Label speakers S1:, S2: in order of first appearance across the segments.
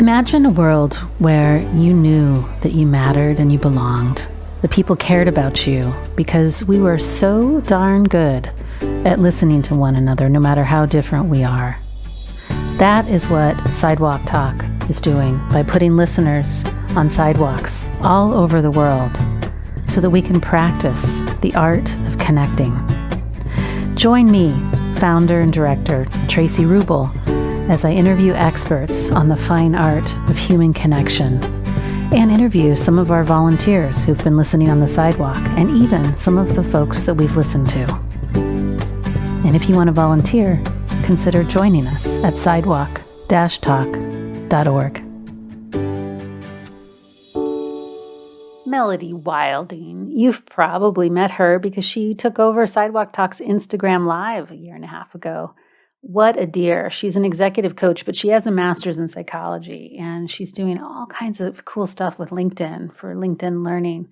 S1: Imagine a world where you knew that you mattered and you belonged. The people cared about you because we were so darn good at listening to one another, no matter how different we are. That is what Sidewalk Talk is doing by putting listeners on sidewalks all over the world so that we can practice the art of connecting. Join me, founder and director Traci Rubel, as I interview experts on the fine art of human connection and interview some of our volunteers who've been listening on the sidewalk and even some of the folks that we've listened to. And if you want to volunteer, consider joining us at sidewalk-talk.org. Melody Wilding. You've probably met her because she took over Sidewalk Talk's Instagram Live a year and a half ago. What a dear. She's an executive coach, but she has a master's in psychology, and she's doing all kinds of cool stuff with LinkedIn for LinkedIn Learning.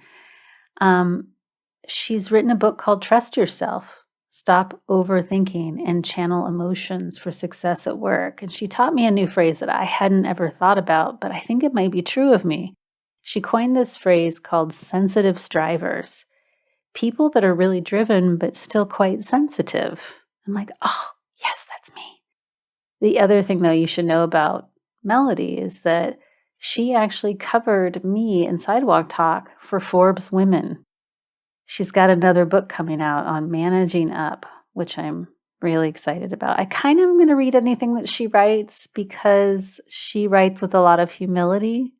S1: She's written a book called Trust Yourself, Stop Overthinking and Channel Emotions for Success at Work. And she taught me a new phrase that I hadn't ever thought about, but I think it might be true of me. She coined this phrase called sensitive strivers, people that are really driven but still quite sensitive. I'm like, oh, yes, that's me. The other thing, though, you should know about Melody is that she actually covered me in Sidewalk Talk for Forbes Women. She's got another book coming out on managing up, which I'm really excited about. I kind of am going to read anything that she writes because she writes with a lot of humility.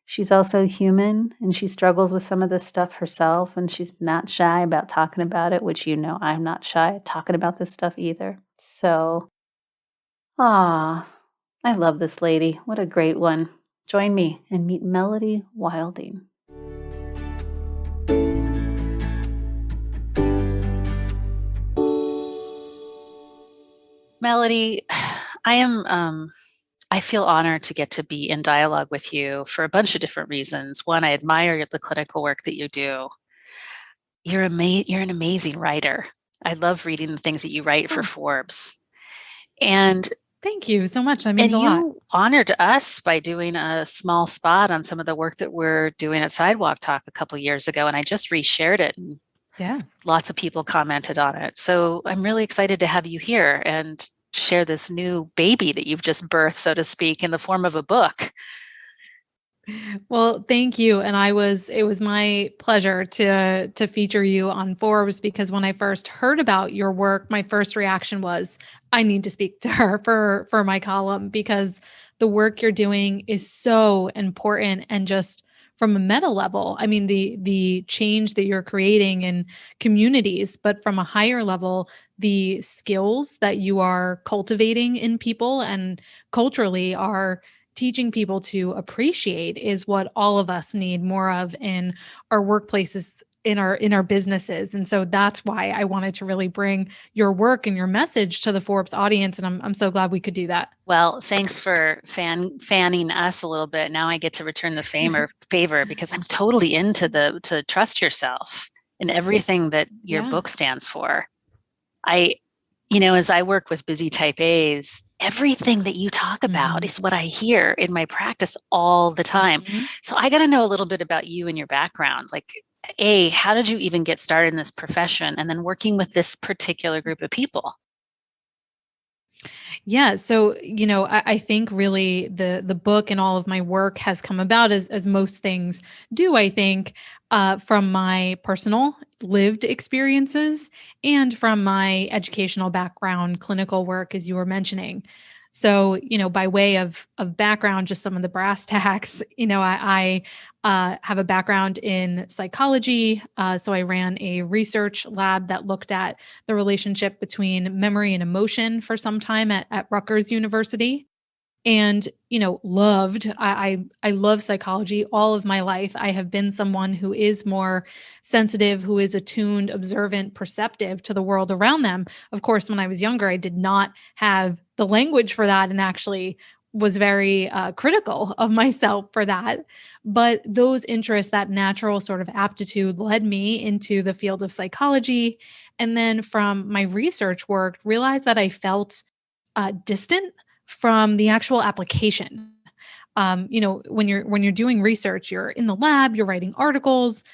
S1: She's also human, and she struggles with some of this stuff herself, and she's not shy about talking about it, which you know I'm not shy talking about this stuff either. So, I love this lady. What a great one. Join me and meet Melody Wilding. Melody, I feel honored to get to be in dialogue with you for a bunch of different reasons. One, I admire the clinical work that you do. You're an amazing writer. I love reading the things that you write for Forbes. And
S2: thank you so much. That means a lot.
S1: You honored us by doing a small spot on some of the work that we're doing at Sidewalk Talk a couple years ago, and I just reshared it. And
S2: yes,
S1: lots of people commented on it. So I'm really excited to have you here and share this new baby that you've just birthed, so to speak, in the form of a book.
S2: Well, thank you. And it was my pleasure to feature you on Forbes, because when I first heard about your work, my first reaction was, I need to speak to her for my column, because the work you're doing is so important. And just from a meta level, I mean, the change that you're creating in communities, but from a higher level, the skills that you are cultivating in people and culturally are teaching people to appreciate is what all of us need more of in our workplaces, in our businesses. And so that's why I wanted to really bring your work and your message to the Forbes audience. And I'm so glad we could do that.
S1: Well, thanks for fanning us a little bit. Now I get to return the favor because I'm totally into to trust yourself and everything that your book stands for. As I work with busy type A's, everything that you talk about is what I hear in my practice all the time. So I got to know a little bit about you and your background. Like, how did you even get started in this profession and then working with this particular group of people?
S2: Yeah. So, I think really the book and all of my work has come about as most things do, I think, from my personal lived experiences and from my educational background, clinical work, as you were mentioning. So, by way of background, just some of the brass tacks, I have a background in psychology. So I ran a research lab that looked at the relationship between memory and emotion for some time at Rutgers University. And, I love psychology all of my life. I have been someone who is more sensitive, who is attuned, observant, perceptive to the world around them. Of course, when I was younger, I did not have the language for that and actually was very critical of myself for that. But those interests, that natural sort of aptitude led me into the field of psychology. And then from my research work, realized that I felt distant from the actual application. When you're doing research, you're in the lab, you're writing articles,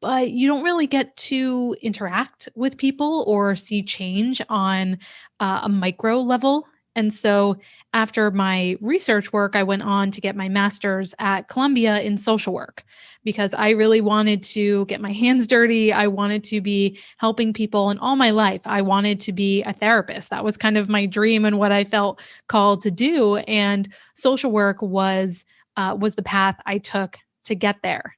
S2: but you don't really get to interact with people or see change on a micro level. And so after my research work, I went on to get my master's at Columbia in social work because I really wanted to get my hands dirty. I wanted to be helping people. And all my life, I wanted to be a therapist. That was kind of my dream and what I felt called to do. And social work was the path I took to get there.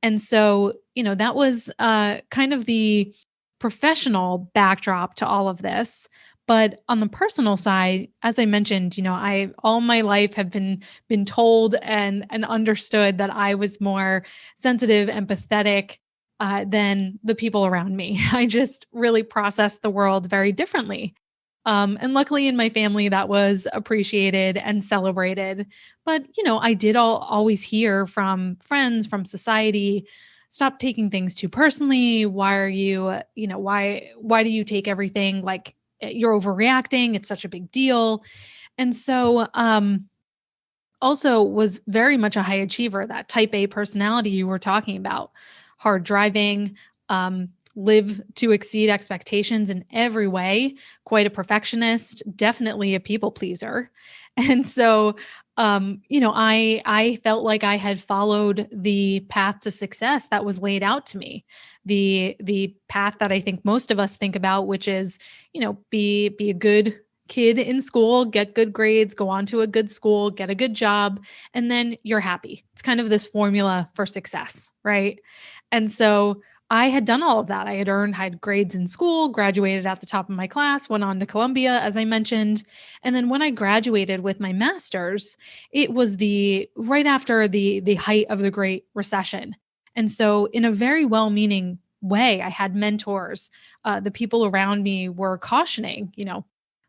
S2: And so, that was kind of the professional backdrop to all of this. But on the personal side, as I mentioned, I all my life have been told and understood that I was more sensitive, empathetic than the people around me. I just really processed the world very differently. And luckily in my family, that was appreciated and celebrated. But, I did always hear from friends, from society, stop taking things too personally. Why are you, why do you take everything like you're overreacting? It's such a big deal. And so, also was very much a high achiever, that type A personality you were talking about, hard driving, live to exceed expectations in every way, quite a perfectionist, definitely a people pleaser. And so, I felt like I had followed the path to success that was laid out to me, the path that I think most of us think about, which is, be a good kid in school, get good grades, go on to a good school, get a good job, and then you're happy. It's kind of this formula for success, right? And so I had done all of that. I had earned high grades in school, graduated at the top of my class, went on to Columbia, as I mentioned. And then when I graduated with my master's, it was the right after the height of the Great Recession. And so in a very well-meaning way, I had mentors. The people around me were cautioning,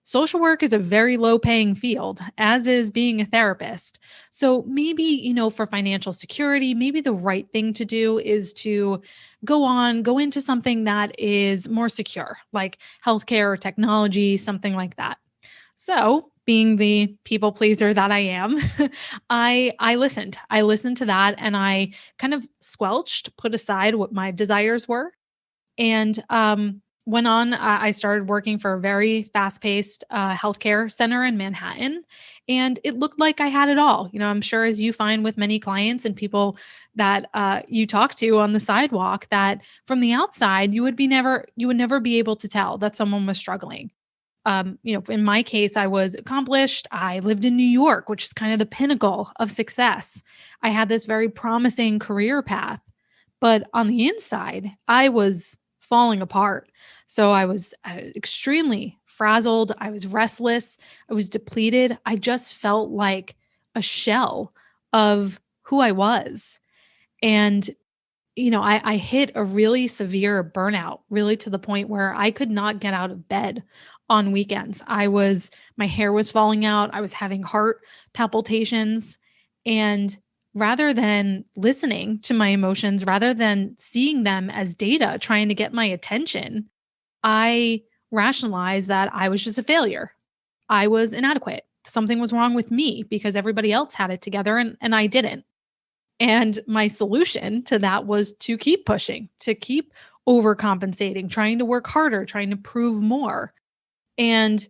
S2: social work is a very low paying field, as is being a therapist. So maybe, for financial security, maybe the right thing to do is to go into something that is more secure, like healthcare or technology, something like that. So, being the people pleaser that I am, I listened. I listened to that and I kind of squelched, put aside what my desires were, and went on. I started working for a very fast paced healthcare center in Manhattan. And it looked like I had it all. I'm sure as you find with many clients and people that you talk to on the sidewalk, that from the outside, you would never be able to tell that someone was struggling. In my case, I was accomplished. I lived in New York, which is kind of the pinnacle of success. I had this very promising career path, but on the inside, I was falling apart. So I was extremely frazzled. I was restless. I was depleted. I just felt like a shell of who I was. And I hit a really severe burnout, really to the point where I could not get out of bed on weekends. My hair was falling out. I was having heart palpitations. And rather than listening to my emotions, rather than seeing them as data trying to get my attention, I rationalized that I was just a failure. I was inadequate. Something was wrong with me because everybody else had it together and I didn't. And my solution to that was to keep pushing, to keep overcompensating, trying to work harder, trying to prove more. And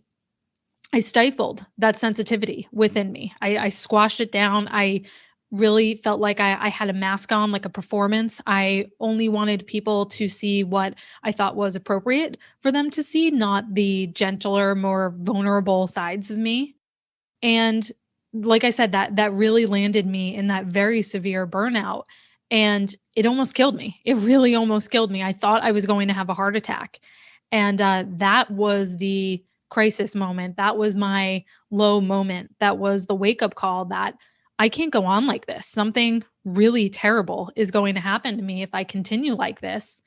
S2: I stifled that sensitivity within me. I squashed it down. I really felt like I had a mask on, like a performance. I only wanted people to see what I thought was appropriate for them to see, not the gentler, more vulnerable sides of me. And like I said, that really landed me in that very severe burnout. And it almost killed me. It really almost killed me. I thought I was going to have a heart attack. And that was the crisis moment. That was my low moment. That was the wake up call that I can't go on like this. Something really terrible is going to happen to me if I continue like this.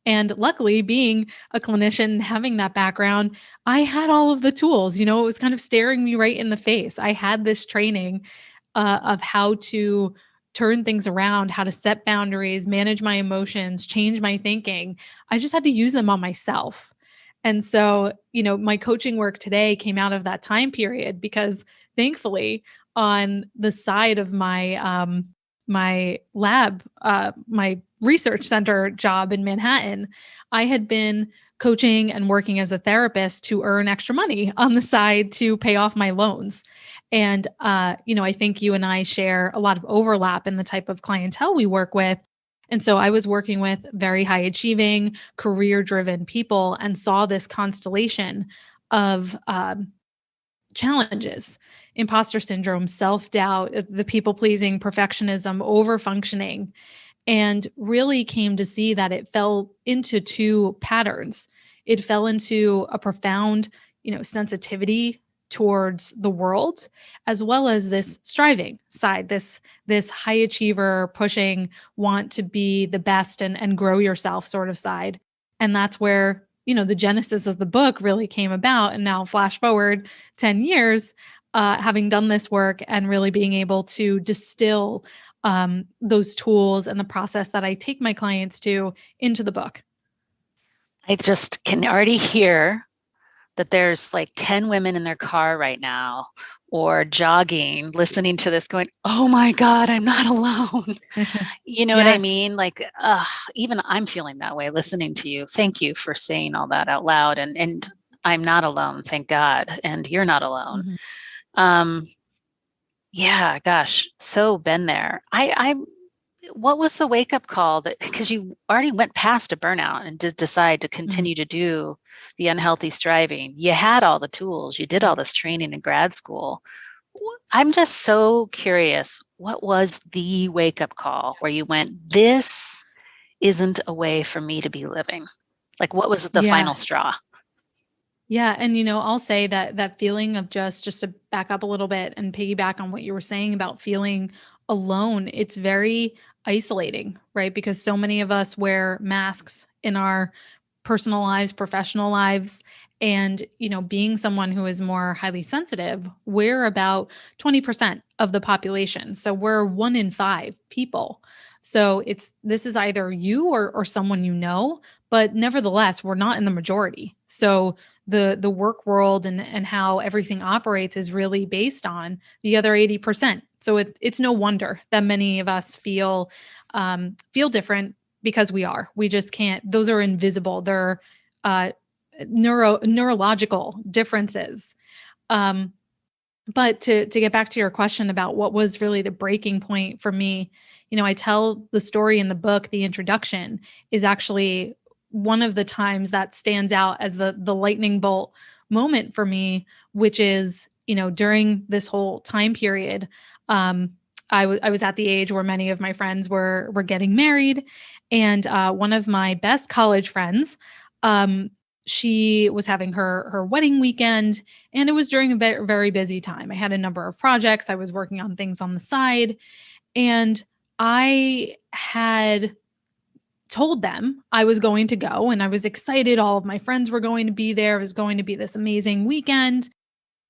S2: And luckily, being a clinician, having that background, I had all of the tools. It was kind of staring me right in the face. I had this training of how to turn things around, how to set boundaries, manage my emotions, change my thinking. I just had to use them on myself. And so, my coaching work today came out of that time period because thankfully, on the side of my lab, my research center job in Manhattan. I had been coaching and working as a therapist to earn extra money on the side to pay off my loans. And I think you and I share a lot of overlap in the type of clientele we work with. And so I was working with very high achieving, career driven people and saw this constellation of challenges: imposter syndrome, self doubt, the people pleasing, perfectionism, over functioning, and really came to see that it fell into two patterns. It fell into a profound, sensitivity towards the world, as well as this striving side, this high achiever, pushing, want to be the best and grow yourself sort of side. And that's where, the genesis of the book really came about. And now flash forward 10 years, having done this work and really being able to distill those tools and the process that I take my clients to into the book.
S1: I just can already hear that there's like 10 women in their car right now or jogging, listening to this going, oh my God, I'm not alone. You know what I
S2: Yes.
S1: mean? Like, even I'm feeling that way listening to you. Thank you for saying all that out loud. And I'm not alone, thank God. And you're not alone.
S2: Mm-hmm.
S1: Um, yeah, gosh, so been there. What was the wake up call that, because you already went past a burnout and did decide to
S2: Mm-hmm.
S1: continue to do the unhealthy striving? You had all the tools, you did all this training in grad school. I'm just so curious, what was the wake up call where you went, this isn't a way for me to be living? Like, what was the
S2: Yeah.
S1: final straw?
S2: Yeah, and I'll say that that feeling of just to back up a little bit and piggyback on what you were saying about feeling alone, it's very isolating, right? Because so many of us wear masks in our personal lives, professional lives, and being someone who is more highly sensitive, we're about 20% of the population. So we're 1 in 5 people. So this is either you or someone but nevertheless, we're not in the majority. So the work world and how everything operates is really based on the other 80%. So it's no wonder that many of us feel different, because we just can't. Those are invisible. They're uh, neurological differences. Um, but to get back to your question about what was really the breaking point for me, I tell the story in the book. The introduction is actually one of the times that stands out as the lightning bolt moment for me, which is, during this whole time period, um, I was at the age where many of my friends were getting married, and one of my best college friends, um, she was having her wedding weekend, and it was during a very busy time. I had a number of projects. I was working on things on the side. And I had told them I was going to go, and I was excited. All of my friends were going to be there. It was going to be this amazing weekend.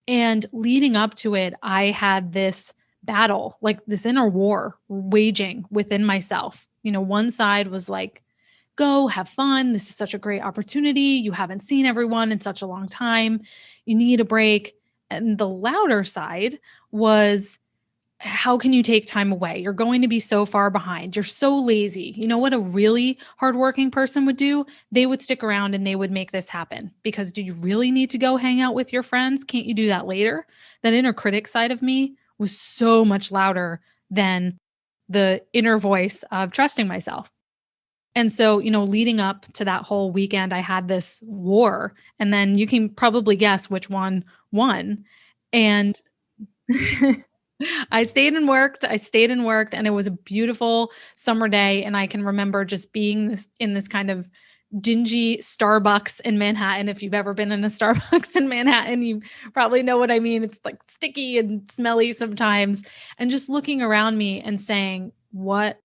S2: And leading up to it, I had this battle, like this inner war waging within myself. One side was like, go have fun. This is such a great opportunity. You haven't seen everyone in such a long time. You need a break. And the louder side was, how can you take time away? You're going to be so far behind. You're so lazy. You know what a really hardworking person would do? They would stick around and they would make this happen. Because do you really need to go hang out with your friends? Can't you do that later? That inner critic side of me was so much louder than the inner voice of trusting myself. And so, leading up to that whole weekend, I had this war. And then you can probably guess which one won. And I stayed and worked, and it was a beautiful summer day. And I can remember just being in this kind of dingy Starbucks in Manhattan. If you've ever been in a Starbucks in Manhattan, you probably know what I mean. It's like sticky and smelly sometimes. And just looking around me and saying, what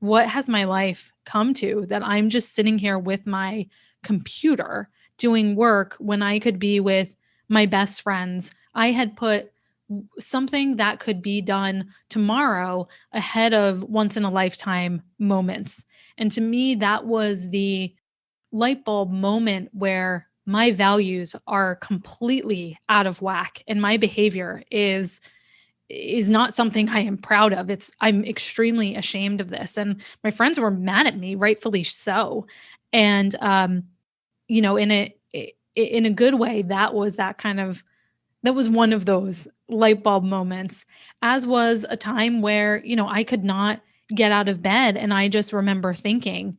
S2: has my life come to, that I'm just sitting here with my computer doing work when I could be with my best friends? I had put something that could be done tomorrow ahead of once in a lifetime moments. And to me, that was the light bulb moment where my values are completely out of whack and my behavior is is not something I am proud of. I'm extremely ashamed of this. And my friends were mad at me, rightfully so. And in a good way, that was one of those light bulb moments, as was a time where, I could not get out of bed. And I just remember thinking,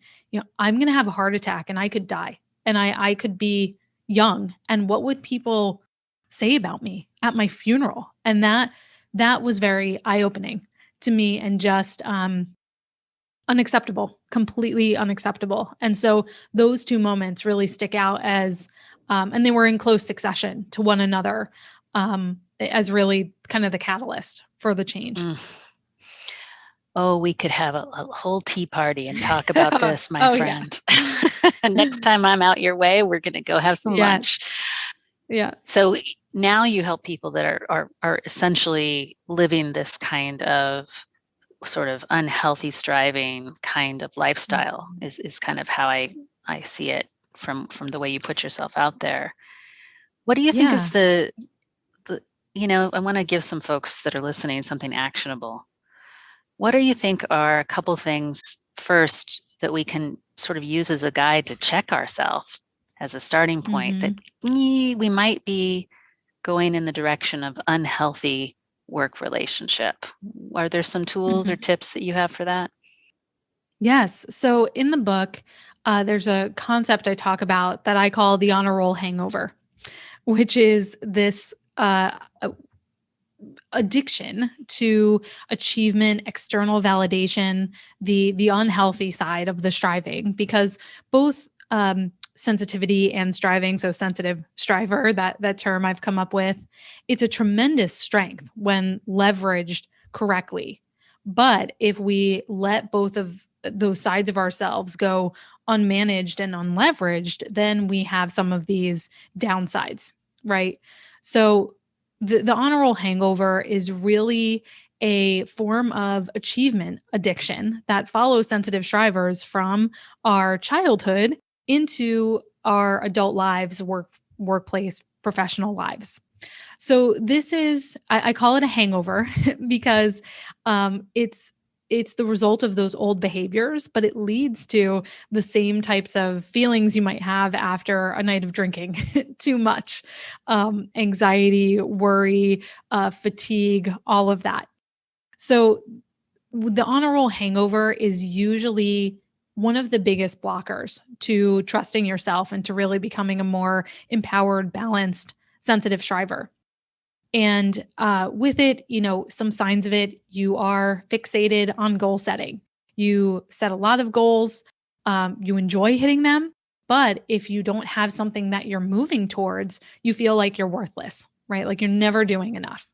S2: I'm going to have a heart attack and I could die and I could be young. And what would people say about me at my funeral? And that was very eye opening to me and just, unacceptable, completely unacceptable. And so those two moments really stick out and they were in close succession to one another, as really kind of the catalyst for the change.
S1: Mm. Oh, we could have a whole tea party and talk about this, my
S2: Oh, yeah.
S1: friend. Next time I'm out your way, we're going to go have some
S2: Yeah.
S1: lunch.
S2: Yeah.
S1: So now you help people that are essentially living this kind of sort of unhealthy striving kind of lifestyle is kind of how I see it from the way you put yourself out there. What do you think is
S2: Yeah.
S1: the I want to give some folks that are listening something actionable. What do you think are a couple things first that we can sort of use as a guide to check ourselves as a starting point that we might be going in the direction of unhealthy work relationship? Are there some tools or
S2: Mhm.
S1: tips that you have for that?
S2: Yes. So in the book, there's a concept I talk about that I call the honor roll hangover, which is this addiction to achievement, external validation, the unhealthy side of the striving, because both sensitivity and striving, so sensitive striver, that term I've come up with, it's a tremendous strength when leveraged correctly. But if we let both of those sides of ourselves go unmanaged and unleveraged, then we have some of these downsides, right? So the honor roll hangover is really a form of achievement addiction that follows sensitive strivers from our childhood into our adult lives, workplace, professional lives. So this is, I call it a hangover because it's the result of those old behaviors, but it leads to the same types of feelings you might have after a night of drinking too much, anxiety, worry, fatigue, all of that. So the honor roll hangover is usually one of the biggest blockers to trusting yourself and to really becoming a more empowered, balanced, sensitive striver. And with it, some signs of it, you are fixated on goal setting. You set a lot of goals, you enjoy hitting them. But if you don't have something that you're moving towards, you feel like you're worthless, right? Like you're never doing enough.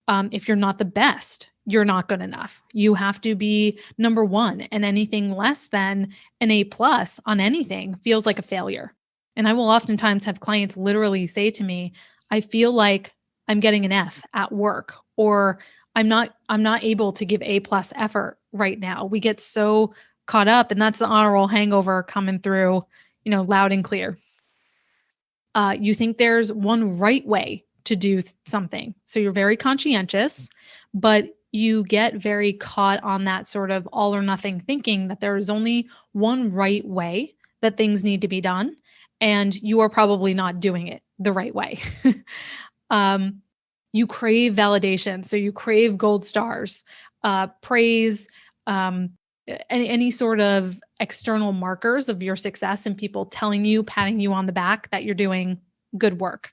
S2: If you're not the best, you're not good enough. You have to be number one, and anything less than an A plus on anything feels like a failure. And I will oftentimes have clients literally say to me, I feel like I'm getting an F at work, or I'm not able to give A plus effort right now. We get so caught up, and that's the honor roll hangover coming through, loud and clear. You think there's one right way to do something. So you're very conscientious, but you get very caught on that sort of all or nothing thinking that there is only one right way that things need to be done. And you are probably not doing it the right way. um, you crave validation. So you crave gold stars, praise, um, any sort of external markers of your success and people telling you, patting you on the back that you're doing good work.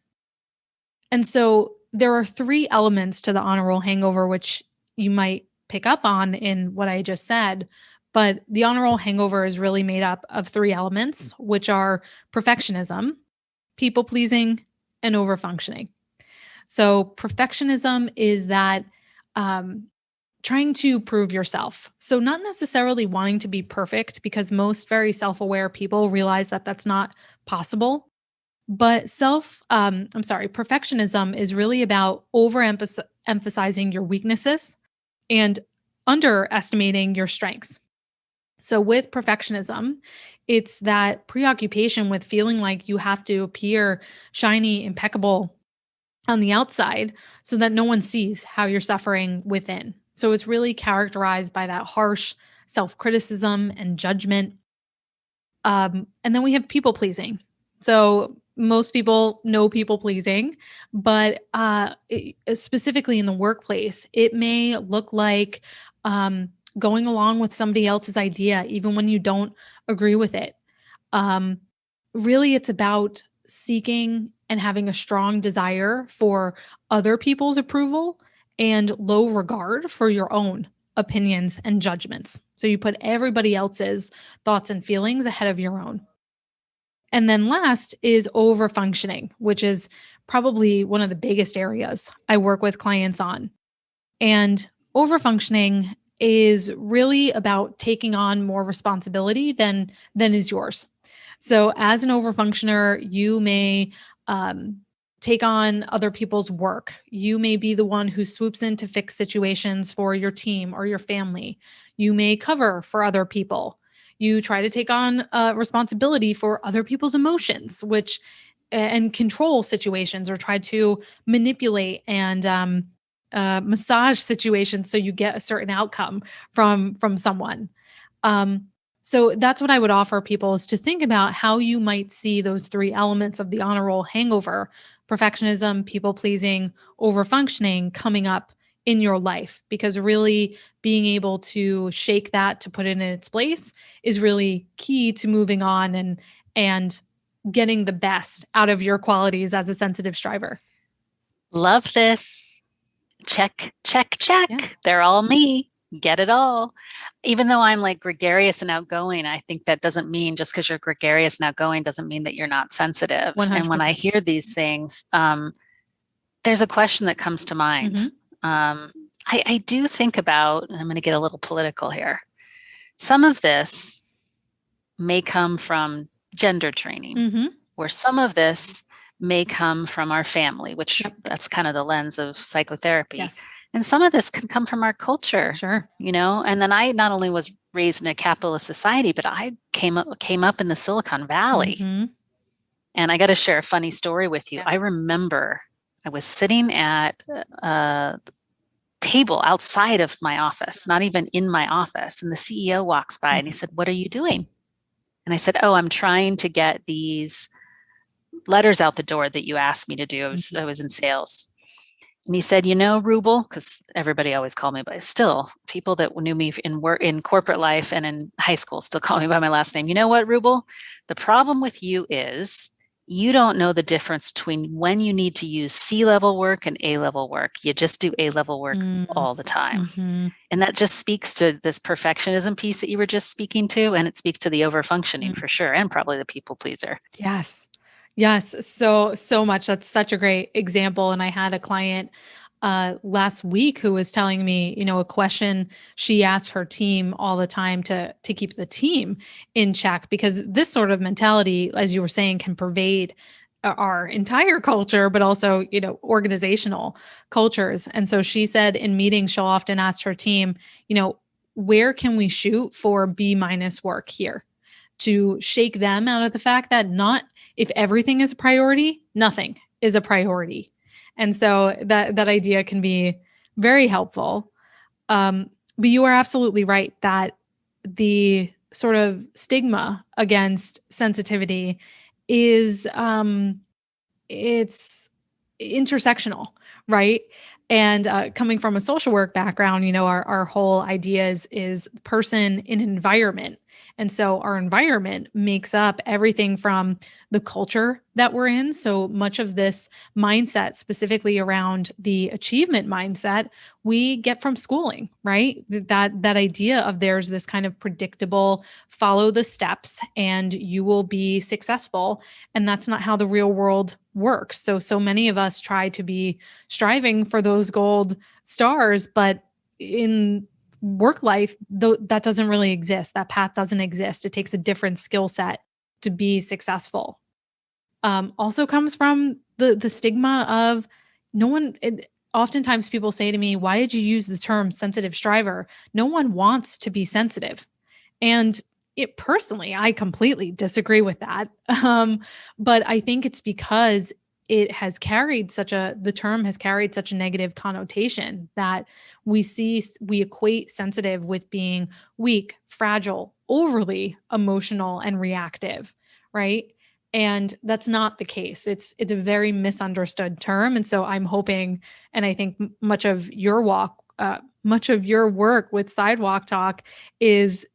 S2: And so there are three elements to the honor roll hangover, which you might pick up on in what I just said. But the honor roll hangover is really made up of three elements, which are perfectionism, people pleasing, and overfunctioning. So perfectionism is that trying to prove yourself. So not necessarily wanting to be perfect, because most very self-aware people realize that that's not possible. But perfectionism is really about emphasizing your weaknesses and underestimating your strengths. So with perfectionism, it's that preoccupation with feeling like you have to appear shiny, impeccable, on the outside so that no one sees how you're suffering within. So it's really characterized by that harsh self-criticism and judgment. And then we have people pleasing. So most people know people pleasing, but specifically in the workplace, it may look like going along with somebody else's idea, even when you don't agree with it. Um, Really, it's about seeking and having a strong desire for other people's approval and low regard for your own opinions and judgments. So you put everybody else's thoughts and feelings ahead of your own. And then last is over functioning, which is probably one of the biggest areas I work with clients on. And over functioning is really about taking on more responsibility than is yours. So as an overfunctioner, you may um, take on other people's work. You may be the one who swoops in to fix situations for your team or your family. You may cover for other people. You try to take on responsibility for other people's emotions, which and control situations, or try to manipulate and massage situations so you get a certain outcome from someone. Um, so that's what I would offer people, is to think about how you might see those three elements of the honor roll hangover: perfectionism, people pleasing, over functioning, coming up in your life, because really being able to shake that, to put it in its place, is really key to moving on and getting the best out of your qualities as a sensitive striver.
S1: Love this. Check, check, check.
S2: Yeah.
S1: They're all me. Get it all. Even though I'm like gregarious and outgoing, I think that doesn't mean, just because you're gregarious and outgoing doesn't mean that you're not sensitive. And when I
S2: 100%.
S1: hear these things, there's a question that comes to mind. I do think about, and I'm going to get a little political here, some of this may come from gender training, or some of this may come from our family, which that's kind of the lens of psychotherapy.
S2: Yes.
S1: And some of this can come from our culture,
S2: Sure.
S1: And then I not only was raised in a capitalist society, but I came up in the Silicon Valley. And I got to share a funny story with you.
S2: Yeah.
S1: I remember I was sitting at a table outside of my office, not even in my office, and the CEO walks by and he said, "What are you doing?" And I said, "Oh, I'm trying to get these letters out the door that you asked me to do. I was in sales." And he said, Rubel, because everybody always called me, but still, people that knew me in corporate life and in high school still call me by my last name. You know what, Rubel? The problem with you is you don't know the difference between when you need to use C-level work and A-level work. You just do A-level work all the time. And that just speaks to this perfectionism piece that you were just speaking to, and it speaks to the overfunctioning for sure, and probably the people pleaser.
S2: Yes. Yes. So much. That's such a great example. And I had a client last week who was telling me, a question she asked her team all the time to keep the team in check, because this sort of mentality, as you were saying, can pervade our entire culture, but also, organizational cultures. And so she said in meetings, she'll often ask her team, where can we shoot for B- work here? To shake them out of the fact that not if everything is a priority, nothing is a priority. And so that idea can be very helpful. But you are absolutely right that the sort of stigma against sensitivity is it's intersectional, right? And coming from a social work background, our whole idea is person in environment. And so our environment makes up everything from the culture that we're in. So much of this mindset, specifically around the achievement mindset, we get from schooling, right? That idea of there's this kind of predictable, follow the steps and you will be successful. And that's not how the real world works. So many of us try to be striving for those gold stars, but in work life, that doesn't really exist. That path doesn't exist. It takes a different skill set to be successful. Also comes from the stigma of no one. Oftentimes people say to me, "Why did you use the term sensitive striver?" No one wants to be sensitive. And personally, I completely disagree with that. But I think it's because the term has carried such a negative connotation that we equate sensitive with being weak, fragile, overly emotional and reactive, right? And that's not the case. It's a very misunderstood term. And so I'm hoping, and I think much of your work with Sidewalk Talk is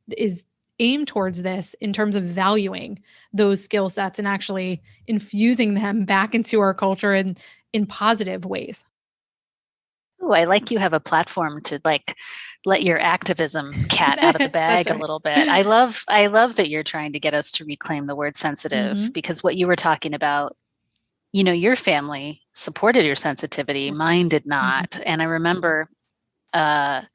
S2: aimed towards this in terms of valuing those skill sets and actually infusing them back into our culture in positive ways.
S1: Oh, I like you have a platform to like let your activism cat out of the bag
S2: That's
S1: a
S2: right.
S1: little bit. I love that you're trying to get us to reclaim the word sensitive,
S2: Mm-hmm.
S1: because what you were talking about, your family supported your sensitivity, mine did
S2: Mm-hmm.
S1: not. And I remember, I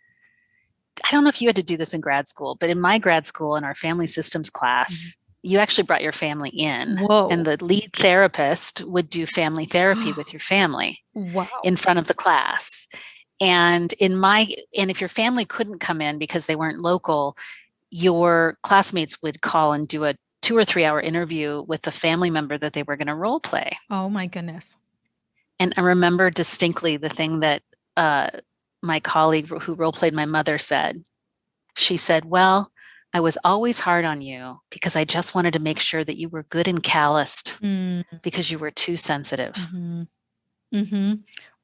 S1: don't know if you had to do this in grad school, but in my grad school, in our family systems class, you actually brought your family in, and
S2: Whoa.
S1: the lead therapist would do family therapy with your family
S2: Wow.
S1: in front of the class. And if your family couldn't come in because they weren't local, your classmates would call and do a 2 or 3 hour interview with the family member that they were going to role play.
S2: Oh my goodness.
S1: And I remember distinctly the thing that uh, my colleague who role played my mother said. She said, "Well, I was always hard on you because I just wanted to make sure that you were good and calloused
S2: Mm-hmm.
S1: because you were too sensitive."
S2: Mm-hmm.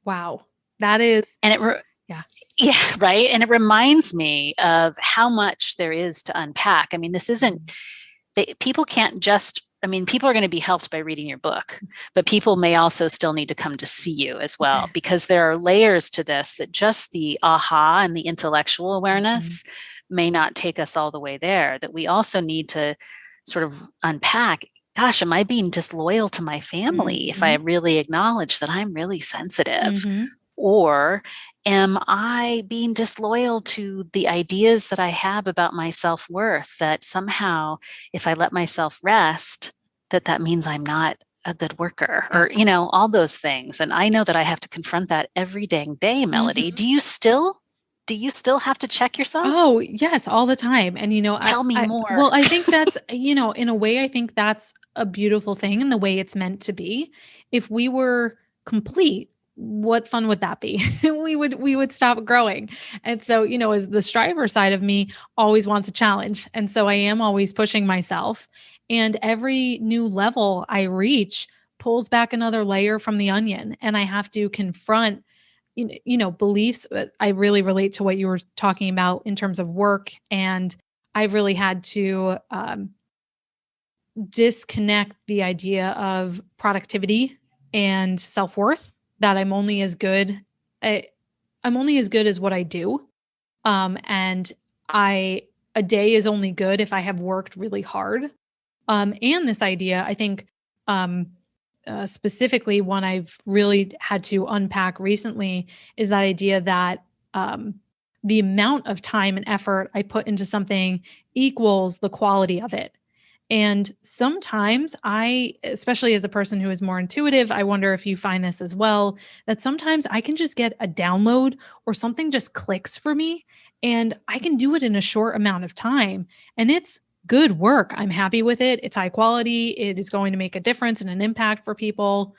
S2: Wow. That is,
S1: And
S2: yeah.
S1: yeah, right. And it reminds me of how much there is to unpack. I mean, this isn't, people can't just, I mean, people are going to be helped by reading your book, but people may also still need to come to see you as well, because there are layers to this that just the aha and the intellectual
S2: Mhm.
S1: awareness may not take us all the way there, that we also need to sort of unpack. Gosh, am I being disloyal to my family if I
S2: Mhm.
S1: really acknowledge that I'm really sensitive?
S2: Mhm.
S1: Or am I being disloyal to the ideas that I have about my self worth? That somehow, if I let myself rest, that means I'm not a good worker, or,
S2: Yes.
S1: all those things. And I know that I have to confront that every dang day, Melody.
S2: Mhm.
S1: Do you still have to check yourself?
S2: Oh, yes, all the time. And
S1: Tell me
S2: I
S1: more.
S2: well, I think that's, in a way I think that's a beautiful thing in the way it's meant to be. If we were complete, what fun would that be? We would stop growing. And so, as the striver side of me always wants a challenge. And so I am always pushing myself. And every new level I reach pulls back another layer from the onion. And I have to confront beliefs. I really relate to what you were talking about in terms of work. And I've really had to disconnect the idea of productivity and self-worth, that I, I'm only as good as what I do. And I a day is only good if I have worked really hard. And this idea, I think, um, specifically one I've really had to unpack recently, is that idea that the amount of time and effort I put into something equals the quality of it. And sometimes especially as a person who is more intuitive, I wonder if you find this as well, that sometimes I can just get a download or something just clicks for me and I can do it in a short amount of time. And it's good work. I'm happy with it. It's high quality. It is going to make a difference and an impact for people.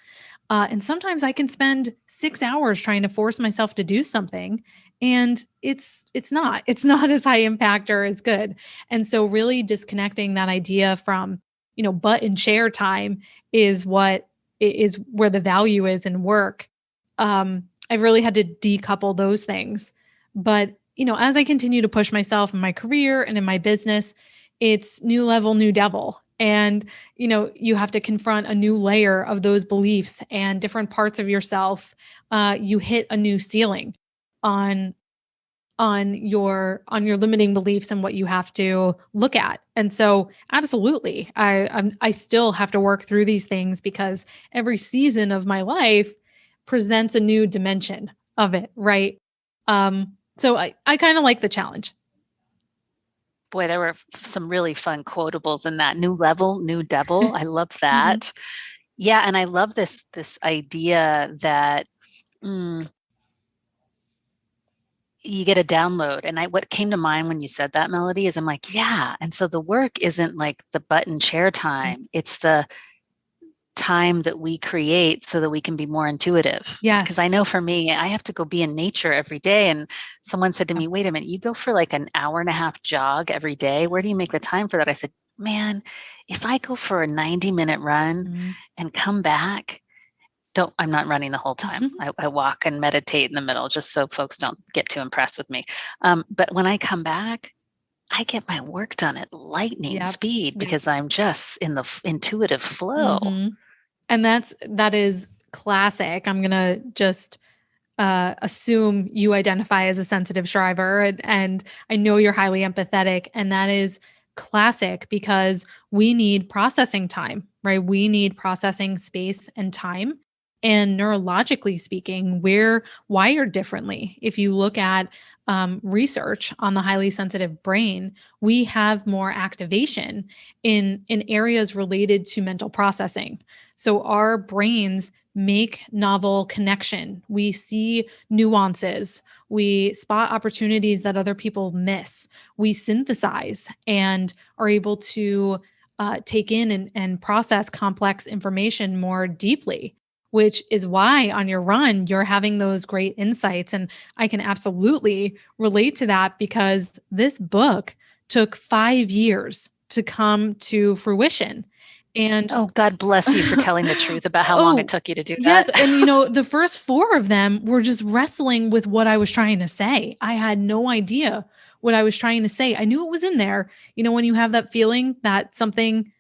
S2: And sometimes I can spend 6 hours trying to force myself to do something, and it's not as high impact or as good. And so, really disconnecting that idea from butt and chair time is where the value is in work. I've really had to decouple those things, but as I continue to push myself in my career and in my business, it's new level, new devil. And you have to confront a new layer of those beliefs and different parts of yourself. You hit a new ceiling on on your limiting beliefs and what you have to look at. And so, absolutely, I still have to work through these things because every season of my life presents a new dimension of it, right? So I kind of like the challenge.
S1: Boy, there were some really fun quotables in that. New level, new devil. I love
S2: Mhm.
S1: that. Yeah, and I love this idea that mm, you get a download. And what came to mind when you said that, Melody, is I'm like, yeah. And so the work isn't like the button chair time. It's time that we create so that we can be more intuitive. Because I
S2: Yes.
S1: know for me, I have to go be in nature every day. And someone said to me, wait a minute, you go for like an hour and a half jog every day. Where do you make the time for that? I said, man, if I go for a 90-minute run
S2: Mm-hmm.
S1: and come back, I'm not running the whole time. I walk and meditate in the middle just so folks don't get too impressed with me. But when I come back, I get my work done at lightning
S2: Yep.
S1: speed
S2: Yep.
S1: because I'm just in the intuitive flow.
S2: Mm-hmm. And that is classic. I'm gonna just assume you identify as a sensitive striver, and I know you're highly empathetic, and that is classic because we need processing time, right? We need processing space and time. And neurologically speaking, we're wired differently. If you look at research on the highly sensitive brain, we have more activation in areas related to mental processing. So our brains make novel connection. We see nuances. We spot opportunities that other people miss. We synthesize and are able to take in and process complex information more deeply, which is why on your run, you're having those great insights. And I can absolutely relate to that because this book took 5 years to come to fruition. And
S1: Oh, God bless you for telling the truth about how long it
S2: oh,
S1: took you to do that.
S2: yes. And, the first four of them were just wrestling with what I was trying to say. I had no idea what I was trying to say. I knew it was in there. When you have that feeling that something,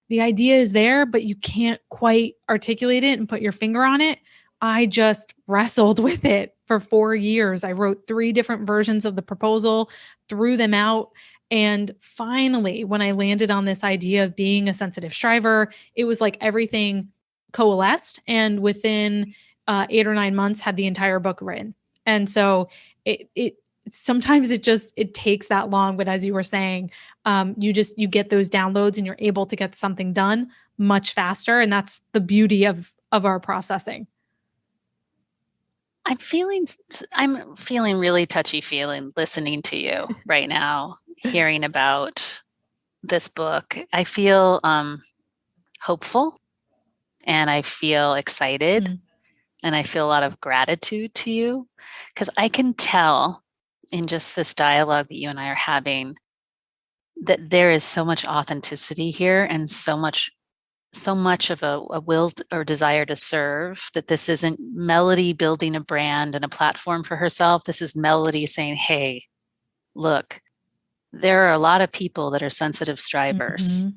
S2: the idea is there, but you can't quite articulate it and put your finger on it. I just wrestled with it for 4 years. I wrote 3 different versions of the proposal, threw them out. And finally, when I landed on this idea of being a sensitive striver, it was like everything coalesced. And within 8 or 9 months, had the entire book written. And so it sometimes it takes that long. But as you were saying, you get those downloads and you're able to get something done much faster. And that's the beauty of our processing.
S1: I'm feeling I'm feeling really touchy feeling listening to you right now, hearing about this book. I feel hopeful and I feel excited
S2: Hmm.
S1: and I feel a lot of gratitude to you because I can tell in just this dialogue that you and I are having that there is so much authenticity here and so much of a will or desire to serve, that this isn't Melody building a brand and a platform for herself. This is Melody saying, hey, look, there are a lot of people that are sensitive strivers
S2: Hmm.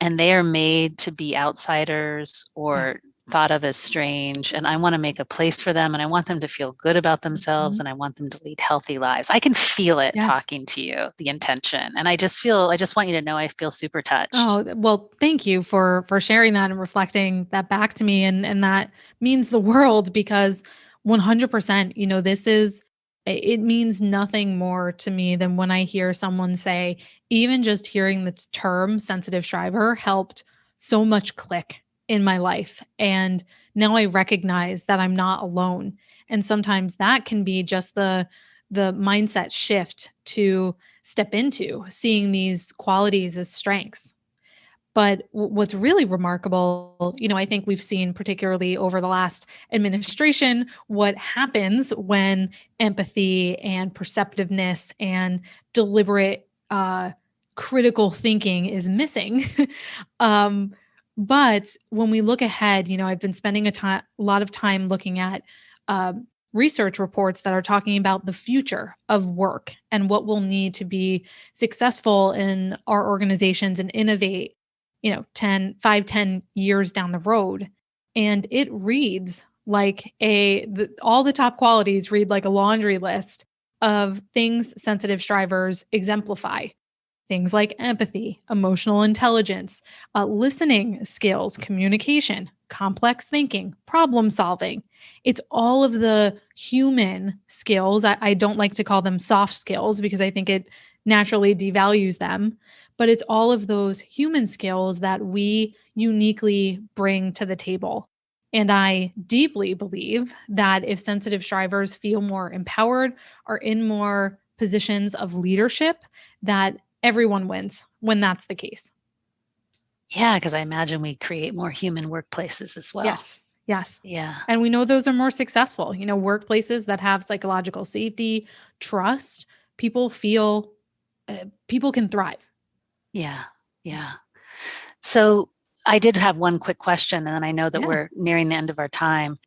S1: and they are made to be outsiders
S2: Yeah.
S1: or thought of as strange. And I want to make a place for them and I want them to feel good about themselves
S2: Mhm.
S1: and I want them to lead healthy lives. I can feel it
S2: Yes.
S1: talking to you, the intention. And I just want you to know I feel super touched.
S2: Oh, well, thank you for sharing that and reflecting that back to me, and that means the world because 100%, this is it means nothing more to me than when I hear someone say, even just hearing the term sensitive striver helped so much click in my life. And now I recognize that I'm not alone. And sometimes that can be just the mindset shift to step into seeing these qualities as strengths. But what's really remarkable, I think we've seen, particularly over the last administration, what happens when empathy and perceptiveness and deliberate critical thinking is missing. um, but when we look ahead, I've been spending a lot of time looking at uh, research reports that are talking about the future of work and what we'll need to be successful in our organizations and innovate 10 years down the road. And it reads like all the top qualities read like a laundry list of things sensitive strivers exemplify. Things like empathy, emotional intelligence, listening skills, communication, complex thinking, problem solving. It's all of the human skills. I don't like to call them soft skills because I think it naturally devalues them, but it's all of those human skills that we uniquely bring to the table. And I deeply believe that if sensitive strivers feel more empowered, are in more positions of leadership, that everyone wins when that's the case.
S1: Yeah, because I imagine we create more human workplaces as well.
S2: Yes. Yes.
S1: Yeah.
S2: And we know those are more successful. Workplaces that have psychological safety, trust, people feel people can thrive.
S1: Yeah. Yeah. So I did have one quick question, and then I know that
S2: Yeah.
S1: we're nearing the end of our time.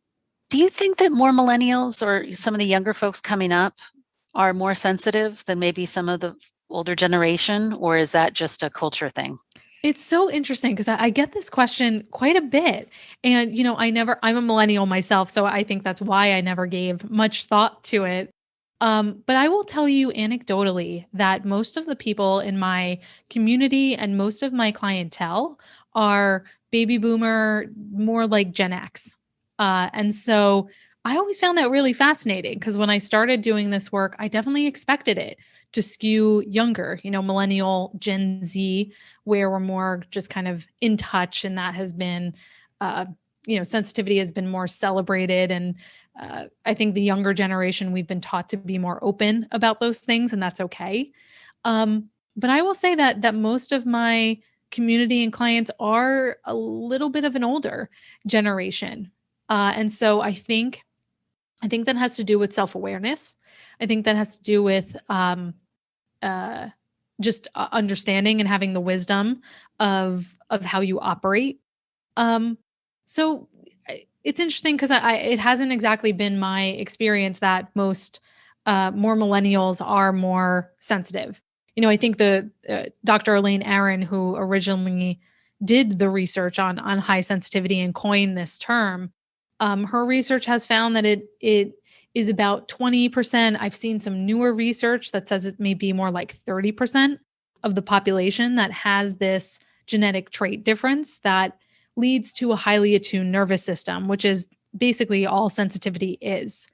S1: Do you think that more millennials or some of the younger folks coming up are more sensitive than maybe some of the older generation, or is that just a culture thing?
S2: It's so interesting because I get this question quite a bit. And, I'm a millennial myself. So I think that's why I never gave much thought to it. But I will tell you anecdotally that most of the people in my community and most of my clientele are baby boomer, more like Gen X. And so I always found that really fascinating because when I started doing this work, I definitely expected it to skew younger, millennial, Gen Z, where we're more just kind of in touch. And that has been, uh, sensitivity has been more celebrated. And I think the younger generation, we've been taught to be more open about those things, and that's okay. But I will say that most of my community and clients are a little bit of an older generation, and so I think that has to do with self awareness. I think that has to do with uh, just understanding and having the wisdom of how you operate. Um, so it's interesting because it hasn't exactly been my experience that most more millennials are more sensitive. I think the Dr. Elaine Aron, who originally did the research on high sensitivity and coined this term, her research has found that it is about 20%. I've seen some newer research that says it may be more like 30% of the population that has this genetic trait difference that leads to a highly attuned nervous system, which is basically all sensitivity is.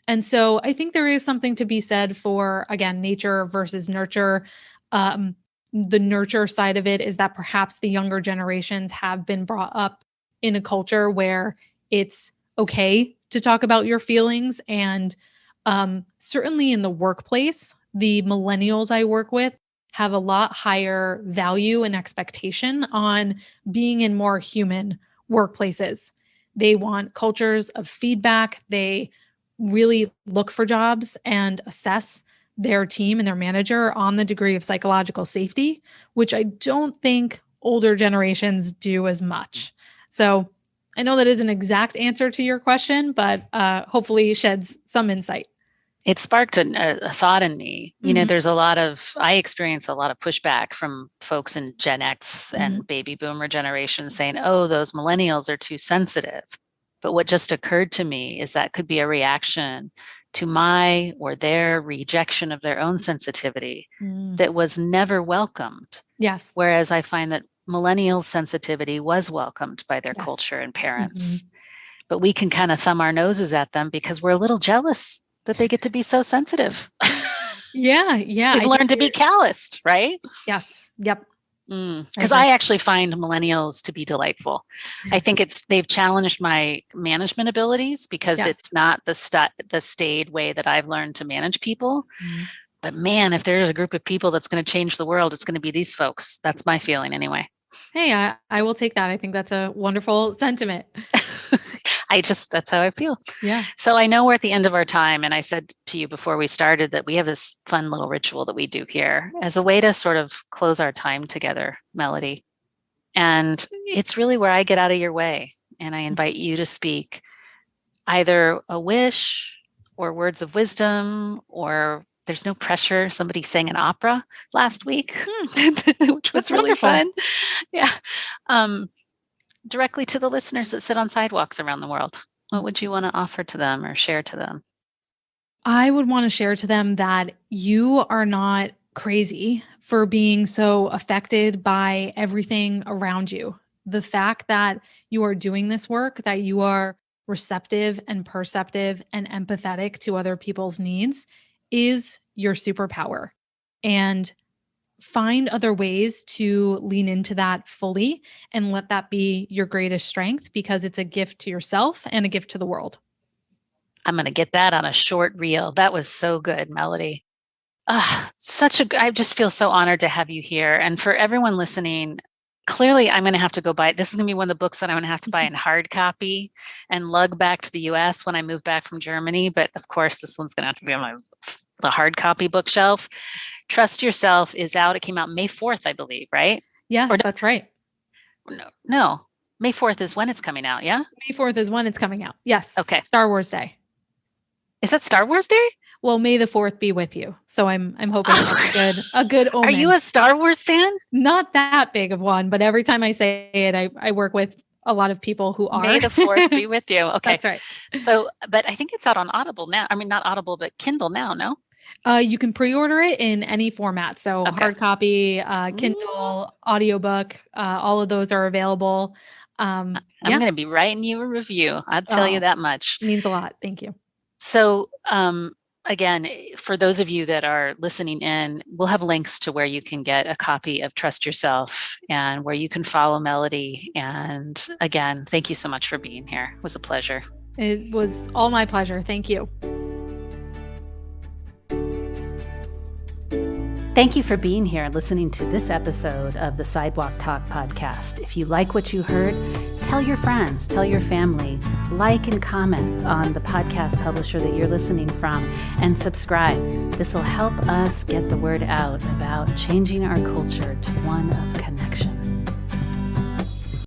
S2: And so I think there is something to be said for, again, nature versus nurture. Um, the nurture side of it is that perhaps the younger generations have been brought up in a culture where it's okay to talk about your feelings. And certainly in the workplace, the millennials I work with have a lot higher value and expectation on being in more human workplaces. They want cultures of feedback. They really look for jobs and assess their team and their manager on the degree of psychological safety, which I don't think older generations do as much. So I know that is an exact answer to your question, but hopefully sheds some insight.
S1: It sparked a thought in me.
S2: Mhm.
S1: I experience a lot of pushback from folks in Gen X
S2: Mhm.
S1: and baby boomer generation saying, oh, those millennials are too sensitive. But what just occurred to me is that could be a reaction to my or their rejection of their own sensitivity
S2: Mm.
S1: that was never welcomed.
S2: Yes.
S1: Whereas I find that millennials' sensitivity was welcomed by their
S2: Yes.
S1: culture and
S2: Mhm.
S1: parents. But we can kind of thumb our noses at them because we're a little jealous that they get to be so sensitive.
S2: Yeah, yeah,
S1: They've
S2: I think
S1: learned to be
S2: you're
S1: calloused, right?
S2: yes. Yep, I
S1: Because
S2: agree.
S1: I actually find millennials to be delightful. I think they've challenged my management abilities because
S2: Yes.
S1: it's not the staid way that I've learned to manage people.
S2: Mhm.
S1: But man, if there's a group of people that's going to change the world, it's going to be these folks. That's my feeling anyway.
S2: Hey, I will take that. I think that's a wonderful sentiment.
S1: That's how I feel.
S2: Yeah.
S1: So I know we're at the end of our time. And I said to you before we started that we have this fun little ritual that we do here as a way to sort of close our time together, Melody. And it's really where I get out of your way and I invite you to speak either a wish or words of wisdom, or there's no pressure. Somebody sang an opera last week,
S2: Hmm,
S1: which was
S2: that's
S1: really
S2: wonderful.
S1: fun. Yeah. Um, Directly to the listeners that sit on sidewalks around the world. What would you want to offer to them or share to them?
S2: I would wanna share to them that you are not crazy for being so affected by everything around you. The fact that you are doing this work, that you are receptive and perceptive and empathetic to other people's needs is your superpower. And find other ways to lean into that fully and let that be your greatest strength because it's a gift to yourself and a gift to the world.
S1: I'm going to get that on a short reel. That was so good, Melody. I just feel so honored to have you here. And for everyone listening, Clearly, I'm going to have to go buy it. This is going to be one of the books that I'm going to have to buy in hard copy and lug back to the US when I move back from Germany. But of course, this one's going to have to be on the hard copy bookshelf. Trust Yourself is out. It came out May 4th, I believe, right? Or
S2: Yes, that's right.
S1: no. May 4th is when it's coming out, yeah?
S2: May 4th is when it's coming out. Yes.
S1: Okay.
S2: Star Wars Day.
S1: Is that Star Wars Day?
S2: Well, May the 4th be with you. So I'm hoping that's a good omen.
S1: Are you a Star Wars fan?
S2: Not that big of one, but every time I say it, I work with a lot of people who are.
S1: May the 4th be with you. Okay.
S2: That's right.
S1: So, but I think it's out on Audible now. I mean, not Audible, but Kindle now, no?
S2: You can pre-order it in any format. So hard copy, Kindle, audiobook, all of those are available.
S1: I'm going to be writing you a review. I'll tell you that much.
S2: It means a lot. Thank you.
S1: So, again, for those of you that are listening in, we'll have links to where you can get a copy of Trust Yourself and where you can follow Melody. And again, thank you so much for being here. It was a pleasure.
S2: It was all my pleasure. Thank you.
S1: Thank you for being here and listening to this episode of the Sidewalk Talk podcast. If you like what you heard, tell your friends, tell your family, like and comment on the podcast publisher that you're listening from, and subscribe. This will help us get the word out about changing our culture to one of connection.